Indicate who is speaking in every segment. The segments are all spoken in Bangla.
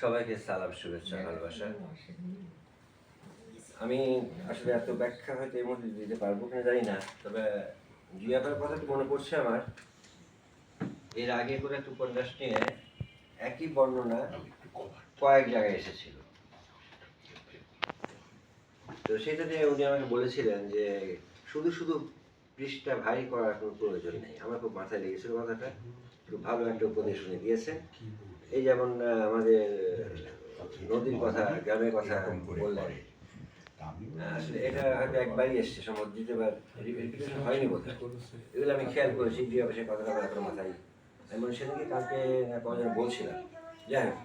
Speaker 1: সবাইকে সালাম, শুভেচ্ছা, ভালোবাসা। আমি আসলে এত ব্যাখ্যা হয়তো এর মধ্যে দিতে পারবো কিনা জানি না, তবে জিয়াপার কথাটি মনে পড়ছে আমার। এর আগে করে একটা উপন্যাস নিয়ে একই বর্ণনা কয়েক জায়গায় এসেছিল। তো সেটা নিয়ে উনি আমাকে বলেছিলেন যে শুধু শুধু পৃষ্ঠা ভারী করার কোনো প্রয়োজন নেই। আমার খুব মাথায় লেগেছিল কথাটা, খুব ভালো একটা উপদেশ উনি দিয়েছেন। এই যেমন আমাদের নদীর কথা, গ্রামের কথা বললেন, আসলে এটা হয়তো একবারই এসছে, সম্ভবত দ্বিতীয়বার রিপিটেশন হয়নি বোধ হয়। এগুলো আমি খেয়াল করেছি, যে অবশ্যই কথাটা আমার এখনো মাথায়। আমি সেদিনকে কালকে কজন বলছিলাম। যাই হোক,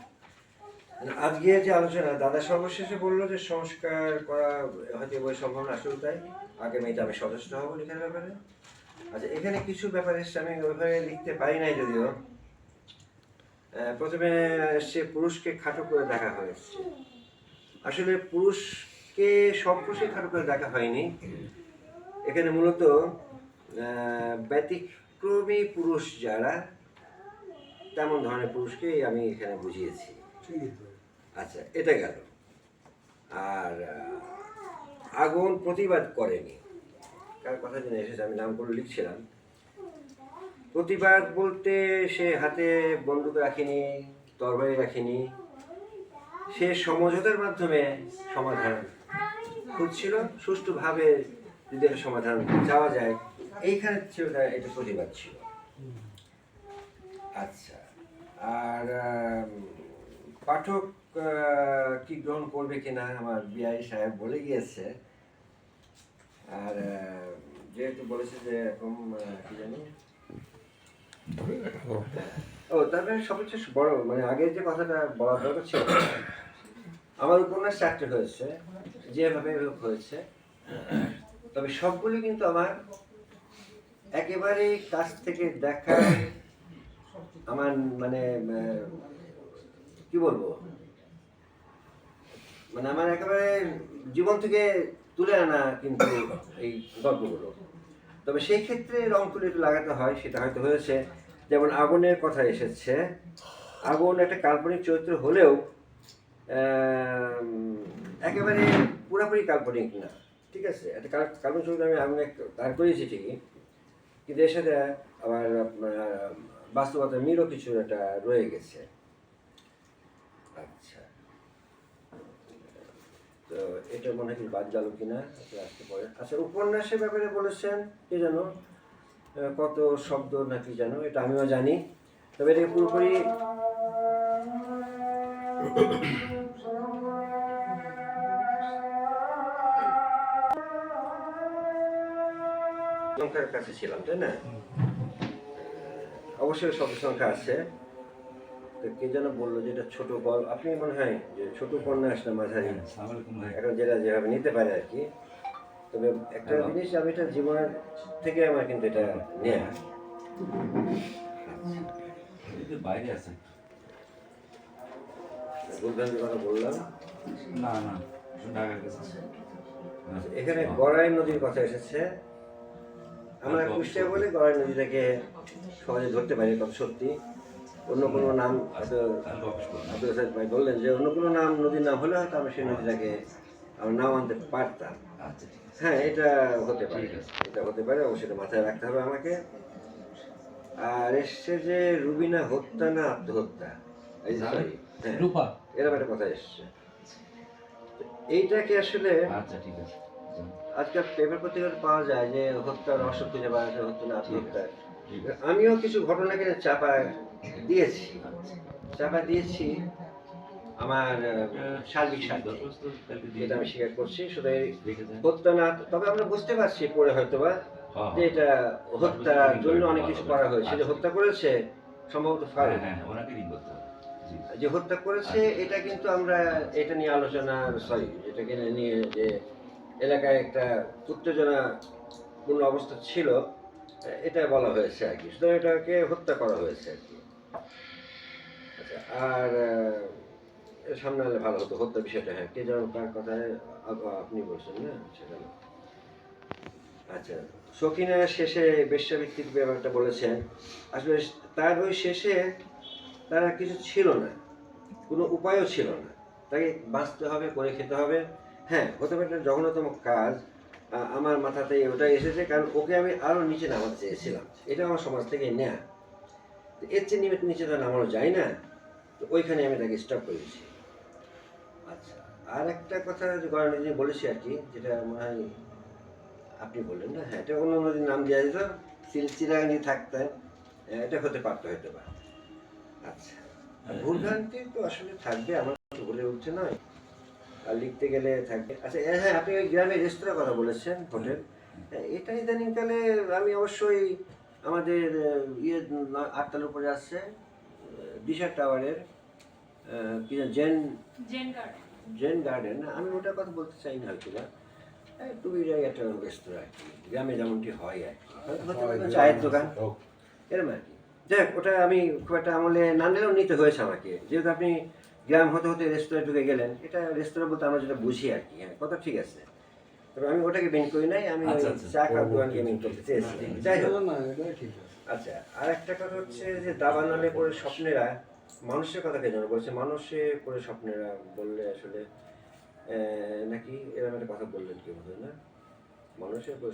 Speaker 1: আজকে যে আলোচনা, দাদা সর্বশেষে বললো যে সংস্কার করা হয়তো বই সম্ভাবনা আসলে তাই আগামীতে আমি সচেষ্ট হবো লেখার ব্যাপারে। আচ্ছা, এখানে কিছু ব্যাপার এসছে, আমি ওইভাবে লিখতে পারি নাই যদিও। প্রথমে সে পুরুষকে খাটো করে দেখা হয়েছে। আসলে পুরুষকে সব পুরুষকে খাটো করে দেখা হয়নি। এখানে মূলত ব্যতিক্রমী পুরুষ যারা, তেমন ধরনের পুরুষকেই আমি এখানে বুঝিয়েছি। আচ্ছা, এটা গেল। আর আগুন প্রতিবাদ করেনি, কার কথা জেনে এসেছে, আমি নামগুলো লিখছিলাম। প্রতিবাদ বলতে সে হাতে বন্দুক রাখেনি, তরবারি রাখেনি, সে সমঝোতার মাধ্যমে সমাধান খুঁজছিল, সুষ্ঠুভাবে যদি একটা সমাধান চাওয়া যায়, এইখানে ছিল এটা প্রতিবাদ ছিল। আচ্ছা, আর পাঠক কি গ্রহণ করবে কিনা আমার বিআই সাহেব বলে গিয়েছে। আর যেহেতু বলেছে যে এরকম কি জানি, ও তারপরে সবচেয়ে বড়, মানে আগের যে কথাটা বলা দরকার ছিল, আমার উপন্যাস 4টে হয়েছে, যেভাবে হয়েছে, তবে সবগুলি কিন্তু আমার একেবারে কাছ থেকে দেখা, আমার মানে কি বলবো, মানে আমার একেবারে জীবন থেকে তুলে আনা কিন্তু এই গল্পগুলো। তবে সেই ক্ষেত্রে রং তুলে একটু লাগাতে হয়, সেটা হয়তো হয়েছে। যেমন আগুনের কথা এসেছে, আগুন একটা কাল্পনিক চরিত্র হলেও একেবারে পুরোপুরি কাল্পনিক না, ঠিক আছে। একটা কাল্পনিক চরিত্র আমি আগুনে দাঁড় করিয়েছি ঠিকই, কিন্তু এর সাথে আবার বাস্তবতার মিলও কিছু একটা রয়ে গেছে। আচ্ছা, তো এটা মনে হয় বাদ গেল কিনা আসতে পরে। আচ্ছা, উপন্যাসের ব্যাপারে বলেছেন কে জানো, কত শব্দ নাকি জানো, এটা আমিও জানি, তবে এটাকে পুরোপুরি সংখ্যার কাছে ছিলাম, তাই না? অবশ্যই শব্দ সংখ্যা আছে। তো কে যেন বললো যে এটা ছোট গল্প, আপনি মনে হয় যে ছোট উপন্যাস না মাঝারি, এখন যেটা যেভাবে নিতে পারে আর কি। তবে একটা জিনিস, আমি এটা জীবনের থেকে আমার কিন্তু এটা নেয়া বাইরে আছে, ভুলভ্রান্তি কথা বললাম না না। এখানে গড়াই নদীর কথা এসেছে। আমরা কুষ্টিয়া বলে গড়াই নদীটাকে সহজে ধরতে পারি, কথা সত্যি। অন্য কোনো নাম আব্দুল সাহেব ভাই বললেন যে অন্য কোনো নাম, নদীর নাম হলে হয়তো আমরা সেই নদীটাকে আমরা নাম আনতে পারতাম। হ্যাঁ, এটা হতে পারে, এটা হতে পারে, অবশ্যই এটা মাথায় রাখতে হবে আমাকে। আর এসছে যে রুবিনা হত্যা না আত্মহত্যা, এই সরি রূপা, এরকম একটা কথা এসছে। এইটাকে আসলে আচ্ছা ঠিক আছে, আজকাল পেপার পত্রিকাতে পাওয়া যায় যে হত্যার রহস্য খুঁজে পাওয়া যায়, হত্যা না আত্মহত্যা। আমিও কিছু ঘটনাকে চাপা দিয়েছি, আমার সার্বিক স্বার্থে, যেটা আমি স্বীকার করছি। শুধু হত্যা না, তবে আমরা বুঝতে পারছি পরে হয়তোবা যে এটা হত্যার জন্য অনেক কিছু করা হয়েছে। যে হত্যা করেছে সম্ভবত ফারুক, যে হত্যা করেছে, এটা কিন্তু আমরা এটা নিয়ে আলোচনা, সরি এটাকে নিয়ে যে এলাকায় একটা উত্তেজনাপূর্ণ অবস্থা ছিল, এটা বলা হয়েছে আর কি। সুতরাং এটাকে হত্যা করা হয়েছে আর কি। আচ্ছা, আর সামনে হলে ভালো হতো হত্যা বিষয়টা। হ্যাঁ, কে যেন কার কথায় আপনি বলছেন না, সেটা না। আচ্ছা, সখিনা শেষে বেশ্যাভিত্তিক ব্যাপারটা বলেছেন। আসলে তার ওই শেষে তারা কিছু ছিল না, কোনো উপায়ও ছিল না, তাকে বাঁচতে হবে, করে খেতে হবে। হ্যাঁ, হতে পারে একটা জঘন্যতম কাজ আমার মাথাতে ওটাই এসেছে, কারণ ওকে আমি আরও নিচে নামাতে চেয়েছিলাম, এটা আমার সমাজ থেকে নেয়া। এর চেয়ে নিচে তো নামানো যায় না, তো ওইখানে আমি তাকে স্টপ করেছি। আচ্ছা, আর একটা কথা গণনীতি বলেছি আর কি, যেটা মনে হয় আপনি বললেন না, হ্যাঁ এটা অন্য নদীর নাম দেওয়া যেত, চিরাগানি থাকতেন, এটা হতে পারতো হয়তো বা। আচ্ছা, ভুলভ্রান্তি তো আসলে থাকবে, আমার তো বলে উঠছে নয়, আর লিখতে গেলে থাকবে। আচ্ছা হ্যাঁ, আপনি ওই গ্রামের রেস্তোরাঁ কথা বলেছেন, হোটেল, এটা ইদানিংকালে আমি অবশ্যই আমাদের ইয়ে 8 উপরে আসছে দিশা টাওয়ারের কি জেন গার্ডেন, আমি ওটার কথা বলতে চাই না হয়তো বা, টুবিরাই একটা রেস্তোরাঁ আর কি, গ্রামে যেমনটি হয় আর কি, চায়ের দোকান এরকম আর কি। যাই হোক, ওটা আমি খুব একটা আমলে না নিলেও নিতে হয়েছে আমাকে, যেহেতু আপনি গ্রাম হতে হতে রেস্তোরাঁ ঢুকে গেলেন, এটা রেস্তোরাঁ বলতে আমরা যেটা বুঝি আর কি, হ্যাঁ কথা ঠিক আছে, তবে আমি ওটাকে মেন করি নাই, আমি চা খাওয়ার দোকানকে মেন করতে চেয়েছি। যাই হোক, আচ্ছা, আর একটা কথা হচ্ছে যে দাবা নামে পড়ে স্বপ্নেরা, মানুষের কথা কে যেন বলছে, মানুষে পড়ে স্বপ্নেরা বললে আসলে নাকি এরকম একটা কথা বললেন কি বোধ না, মানুষের পড়ে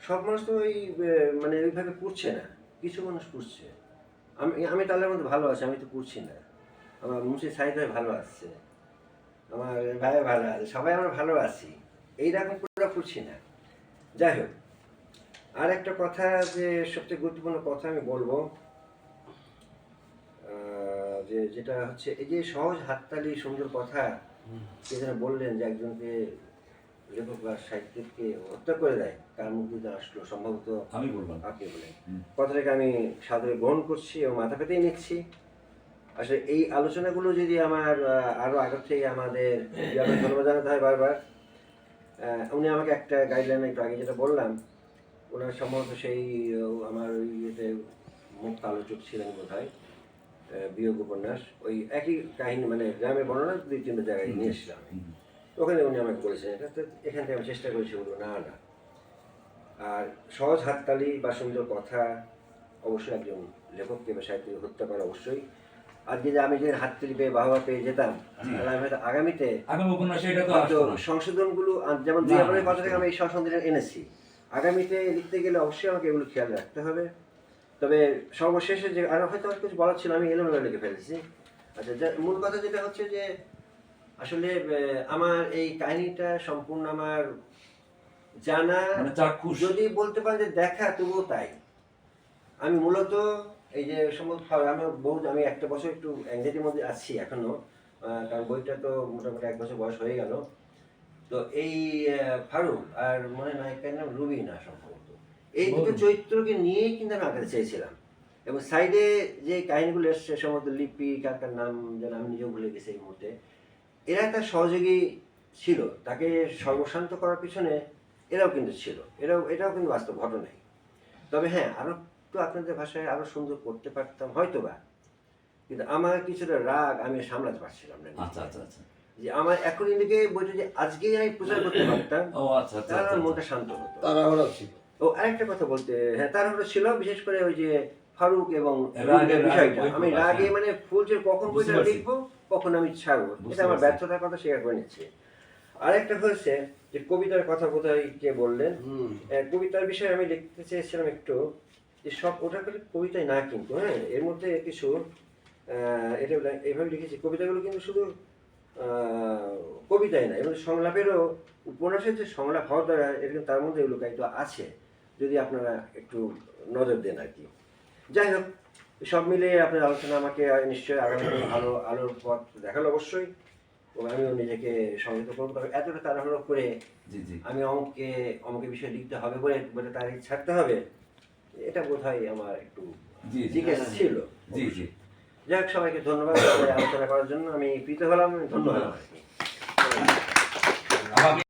Speaker 1: সব মানুষ তো ওই মানে ওইভাবে পড়ছে না, কিছু মানুষ পড়ছে। আমি তাদের মধ্যে ভালো আছি, আমি তো পড়ছি না, আমার মুন্সি সাইদ ভাই ভালো আসছে, আমার ভাই ভালো আছে, সবাই আমরা ভালো আছি, এইরকম পুরো পড়ছি না। যাই হোক, আর একটা কথা, যে সবচেয়ে গুরুত্বপূর্ণ কথা আমি বলবো, যে যেটা হচ্ছে এই যে সহজ হাততালি সুন্দর কথা, কে যেন বললেন যে একজনকে লেখক বা সাহিত্যিককে হত্যা করে দেয়, কার মুখ দিয়ে আসলো, সম্ভবত
Speaker 2: আমি বললাম,
Speaker 1: আপনি বলেন। কথাটাকে আমি সাদরে গ্রহণ করছি এবং মাথা পেতেই নিচ্ছি। আসলে এই আলোচনাগুলো যদি আমার আরো আগে থেকে আমাদের ধন্যবাদ জানাতে হয় বারবার। উনি আমাকে একটা গাইডলাইন একটু আগে যেটা বললাম, ওনার সম্ভবত সেই আমার ওই ইয়েতে মুক্ত আলোচক ছিলেন বোধ হয়, বিয়োগ উপন্যাস, ওই একই কাহিনী, মানে গ্রামের বর্ণনা 2-3 জায়গায় নিয়ে এসেছিলাম, ওখানে উনি আমাকে বলেছেন এটা, তো এখান থেকে আমি চেষ্টা করেছি বলবো না না। আর সহজ হাততালি বা সুন্দর কথা অবশ্যই একজন লেখককে বা সাহিত্যিককে হত্যা করে অবশ্যই। আজকে যে আমি যে হাততালি পেয়ে বাহবা পেয়ে যেতাম, তাহলে আমি হয়তো আগামীতে সংশোধনগুলো, যেমন দুই আপনার কথা থেকে আমি এই সংশোধন এনেছি, আগামীতে লিখতে গেলে অবশ্যই আমাকে এগুলো খেয়াল রাখতে হবে। তবে সর্বশেষে যে আর হয়তো আর কিছু বলার ছিল, আমি এলোমেলো লিখে ফেলেছি। আচ্ছা, মূল কথা যেটা হচ্ছে যে আসলে আমার এই কাহিনীটা সম্পূর্ণ আমার জানা, যদি বলতে পারেন যে দেখা, তবুও তাই। আমি মূলত এই যে আমি 1 বছর একটু অ্যাংজাইটির মধ্যে আছি এখনো, কারণ বইটা তো মোটামুটি 1 বছর বয়স হয়ে গেল। তো এই ফারুক আর মনে নায়িকার নাম রুবিনা সম্ভবত, এই দুটো চরিত্রকে নিয়েই কিন্তু আমি আঁকাতে চেয়েছিলাম। এবং সাইডে যে কাহিনীগুলো এসছে, সম্ভবত লিপি কাকার নাম যেন আমি নিজেও ভুলে গেছি এই মুহূর্তে, এরা তার সহযোগী ছিল, তাকে সর্বশান্ত করার পিছনে এরাও কিন্তু ছিল, এটাও কিন্তু বাস্তব ঘটনাই। তবে হ্যাঁ, আরো একটু আপনাদের ভাষায় আরো সুন্দর করতে পারতাম হয়তো বা, কিন্তু আমার কিছুটা রাগ আমি সামলাতে পারছিলাম না।
Speaker 2: আচ্ছা আচ্ছা আচ্ছা,
Speaker 1: যে আমার এখন লিখে বইটা যে আজকেই আমি প্রচার করতে পারতাম, তাহলে আমার মনটা শান্ত হতো।
Speaker 3: তাড়াহুড়া ছিল।
Speaker 1: ও আরেকটা কথা বলতে, হ্যাঁ তাড়াহুড়া ছিল, বিশেষ করে ওই যে ফারুক এবং বিষয়টা, আমি রাগে মানে ফুলছে কখন বইটা লিখবো, কখন আমি ছাড়বো, এটা আমার ব্যর্থতার কথা স্বীকার করে নিচ্ছি। আরেকটা হয়েছে যে কবিতার কথা বোধহয় কে বললেন, কবিতার বিষয়ে আমি লিখতে চেয়েছিলাম একটু, যে সব ওটা করে কবিতাই না কিন্তু, হ্যাঁ এর মধ্যে কিছু এটা এইভাবে লিখেছি, কবিতাগুলো কিন্তু শুধু কবিতাই না, এবং সংলাপেরও, উপন্যাসের যে সংলাপ হওয়ার দ্বারা এরকম তার মধ্যে লুকায়িত আছে, যদি আপনারা একটু নজর দেন আর কি। যাই হোক, সব মিলিয়ে আপনার আলোচনা আমাকে নিশ্চয়ই আগামী আলোর পথ দেখালো অবশ্যই, এবং আমিও নিজেকে সংযত করবো। তবে এতটা তাড়াহুড়ো করে আমি অমুকে বিষয়ে লিখতে হবে বলে তারিখ ছাড়তে হবে, এটা বোধ হয় আমার একটু জিজ্ঞাসা ছিল। যাই হোক, সবাইকে ধন্যবাদ আলোচনা করার জন্য, আমি প্রীত হলাম, ধন্যবাদ।